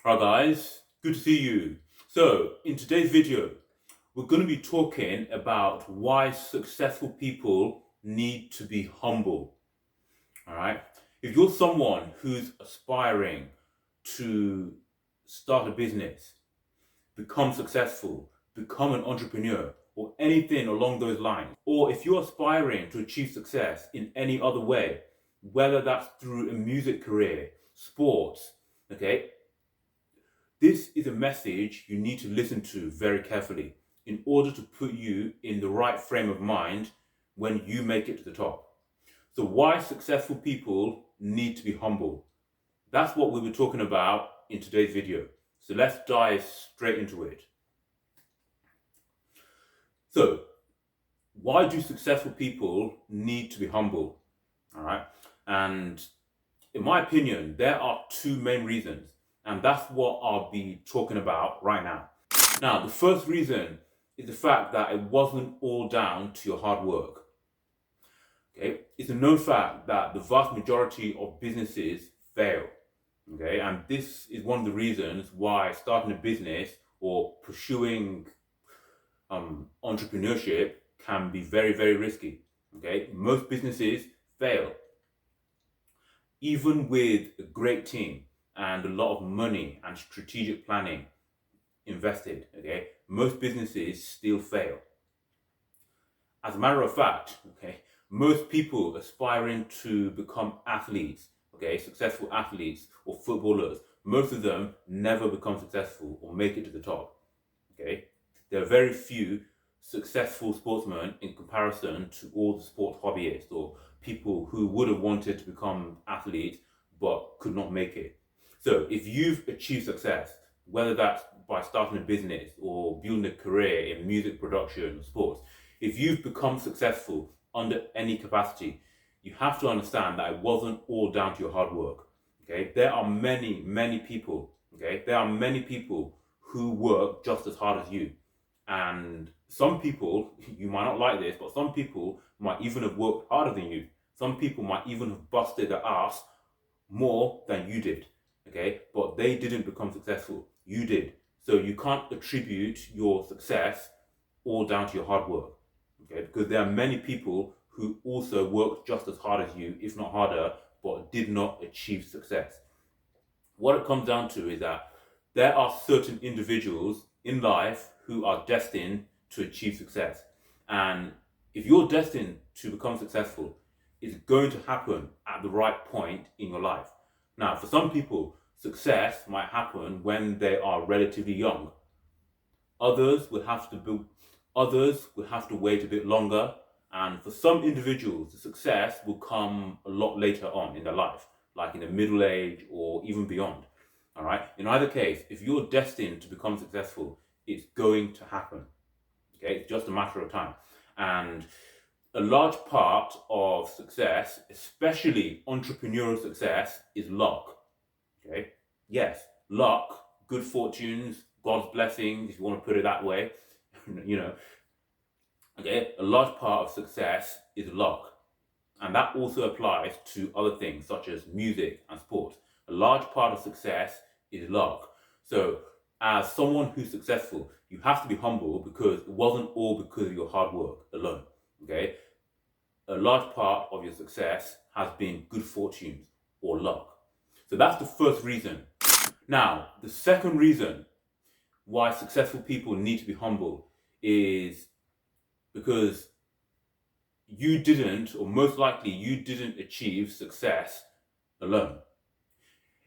Hi guys, good to see you. So in today's video, we're going to be talking about why successful people need to be humble. All right. If you're someone who's aspiring to start a business, become successful, become an entrepreneur, or anything along those lines, or if you're aspiring to achieve success in any other way, whether that's through a music career, sports, okay, this is a message you need to listen to very carefully in order to put you in the right frame of mind when you make it to the top. So why successful people need to be humble? That's what we'll be talking about in today's video. So let's dive straight into it. So why do successful people need to be humble? All right. And in my opinion, there are two main reasons. And that's what I'll be talking about right now. Now, the first reason is the fact that it wasn't all down to your hard work. Okay, it's a known fact that the vast majority of businesses fail. Okay, and this is one of the reasons why starting a business or pursuing entrepreneurship can be very, very risky. Okay, most businesses fail, even with a great team and a lot of money and strategic planning invested, okay, most businesses still fail. As a matter of fact, okay, most people aspiring to become athletes, okay, successful athletes or footballers, most of them never become successful or make it to the top, okay. There are very few successful sportsmen in comparison to all the sports hobbyists or people who would have wanted to become athletes but could not make it. So if you've achieved success, whether that's by starting a business or building a career in music production or sports, if you've become successful under any capacity, you have to understand that it wasn't all down to your hard work. Okay, there are many, many people. Okay, there are many people who work just as hard as you, and some people, you might not like this, but some people might even have worked harder than you. Some people might even have busted their ass more than you did. Okay, but they didn't become successful. You did. So you can't attribute your success all down to your hard work. Okay, because there are many people who also worked just as hard as you, if not harder, but did not achieve success. What it comes down to is that there are certain individuals in life who are destined to achieve success. And if you're destined to become successful, it's going to happen at the right point in your life. Now, for some people, success might happen when they are relatively young. Others will have to wait a bit longer, and for some individuals, the success will come a lot later on in their life, like in the middle age or even beyond. All right. In either case, if you're destined to become successful, it's going to happen. Okay, it's just a matter of time. And a large part of success, especially entrepreneurial success, is luck. Okay. Yes, luck, good fortunes, God's blessings, if you want to put it that way. you know, okay, a large part of success is luck. And that also applies to other things such as music and sports. A large part of success is luck. So as someone who's successful, you have to be humble because it wasn't all because of your hard work alone. Okay. A large part of your success has been good fortunes or luck. So that's the first reason. Now, the second reason why successful people need to be humble is because you didn't, or most likely you didn't achieve success alone.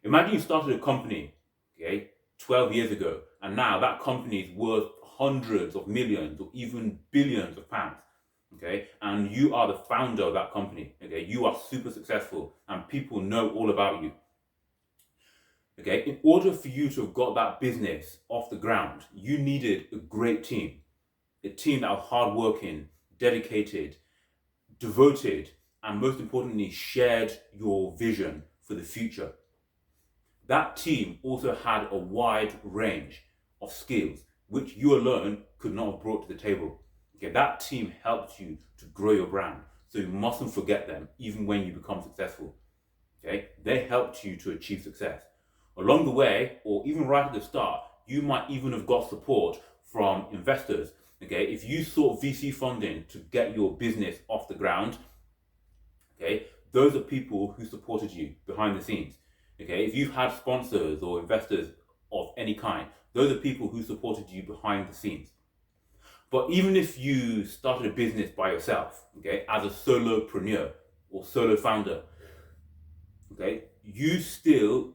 Imagine you started a company, okay, 12 years ago, and now that company is worth hundreds of millions or even billions of pounds, okay, and you are the founder of that company, okay, you are super successful and people know all about you. Okay, in order for you to have got that business off the ground, you needed a great team, a team that was hardworking, dedicated, devoted, and most importantly, shared your vision for the future. That team also had a wide range of skills, which you alone could not have brought to the table. Okay, that team helped you to grow your brand, so you mustn't forget them, even when you become successful. Okay, they helped you to achieve success. Along the way, or even right at the start, you might even have got support from investors. Okay, if you sought VC funding to get your business off the ground, okay, those are people who supported you behind the scenes. Okay, if you've had sponsors or investors of any kind, those are people who supported you behind the scenes. But even if you started a business by yourself, okay, as a solopreneur or solo founder, okay, you still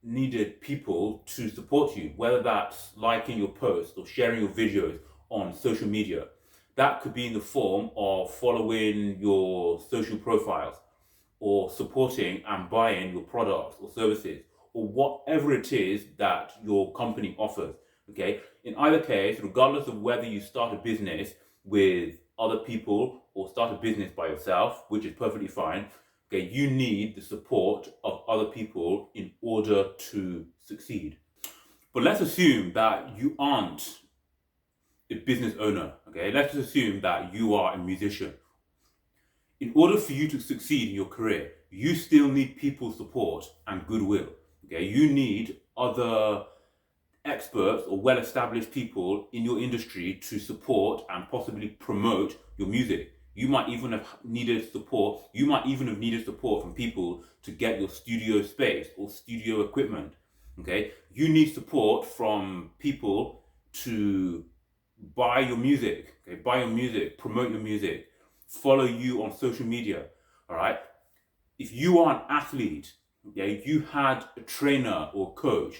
needed people to support you, whether that's liking your posts or sharing your videos on social media. That could be in the form of following your social profiles or supporting and buying your products or services or whatever it is that your company offers. Okay, in either case, regardless of whether you start a business with other people or start a business by yourself, which is perfectly fine, okay, you need the support of other people in order to succeed. But let's assume that you aren't a business owner, okay? Let's assume that you are a musician. In order for you to succeed in your career, you still need people's support and goodwill, okay? You need other experts or well-established people in your industry to support and possibly promote your music. You might even have needed support. You might even have needed support from people to get your studio space or studio equipment. Okay, you need support from people to buy your music. Okay, buy your music, promote your music, follow you on social media. All right. If you are an athlete, okay, you had a trainer or coach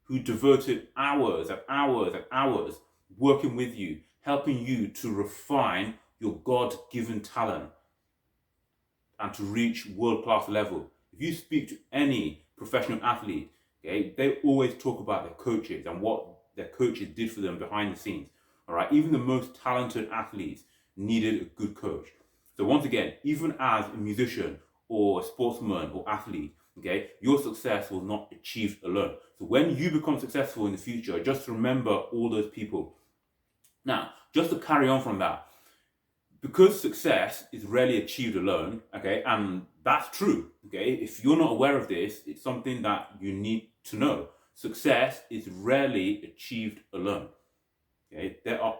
who devoted hours and hours and hours working with you, helping you to refine your God-given talent and to reach world-class level. If you speak to any professional athlete, okay, they always talk about their coaches and what their coaches did for them behind the scenes. All right, even the most talented athletes needed a good coach. So once again, even as a musician or a sportsman or athlete, okay, your success was not achieved alone. So when you become successful in the future, just remember all those people. Now, just to carry on from that, because success is rarely achieved alone, okay, and that's true, okay, if you're not aware of this, it's something that you need to know. Success is rarely achieved alone, okay. There are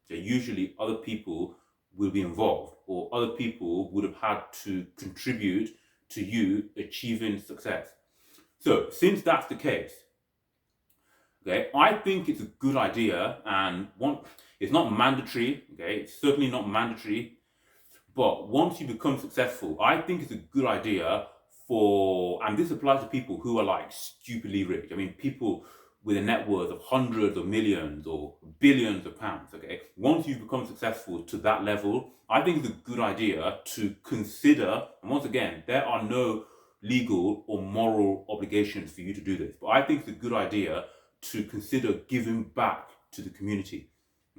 usually other people will be involved, or other people would have had to contribute to you achieving success. So since that's the case, okay, I think it's a good idea, and it's not mandatory, okay, it's certainly not mandatory, but once you become successful, I think it's a good idea and this applies to people who are like stupidly rich. I mean, people with a net worth of hundreds of millions or billions of pounds, okay? Once you've become successful to that level, I think it's a good idea to consider, and once again, there are no legal or moral obligations for you to do this, but I think it's a good idea to consider giving back to the community,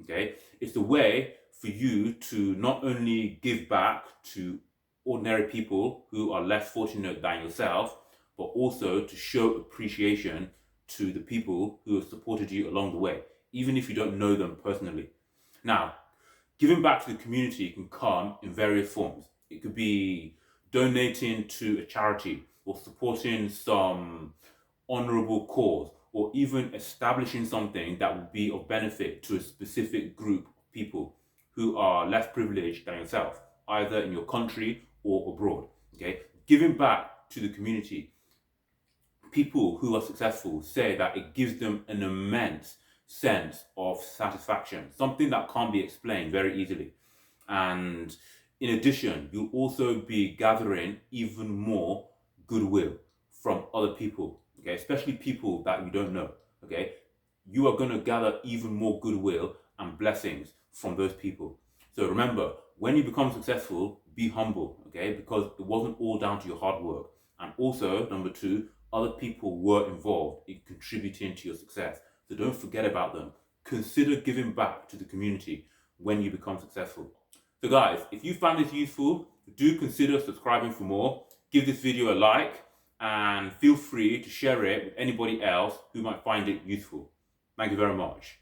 okay? It's a way for you to not only give back to ordinary people who are less fortunate than yourself, but also to show appreciation to the people who have supported you along the way, even if you don't know them personally. Now, giving back to the community can come in various forms. It could be donating to a charity or supporting some honorable cause, or even establishing something that would be of benefit to a specific group of people who are less privileged than yourself, either in your country or abroad. Okay, giving back to the community. People who are successful say that it gives them an immense sense of satisfaction, something that can't be explained very easily. And in addition, you'll also be gathering even more goodwill from other people, okay, especially people that you don't know, okay. You are going to gather even more goodwill and blessings from those people. So remember, when you become successful, be humble, okay, because it wasn't all down to your hard work. And also, number two, other people were involved in contributing to your success. So don't forget about them. Consider giving back to the community when you become successful. So guys, if you found this useful, do consider subscribing for more. Give this video a like and feel free to share it with anybody else who might find it useful. Thank you very much.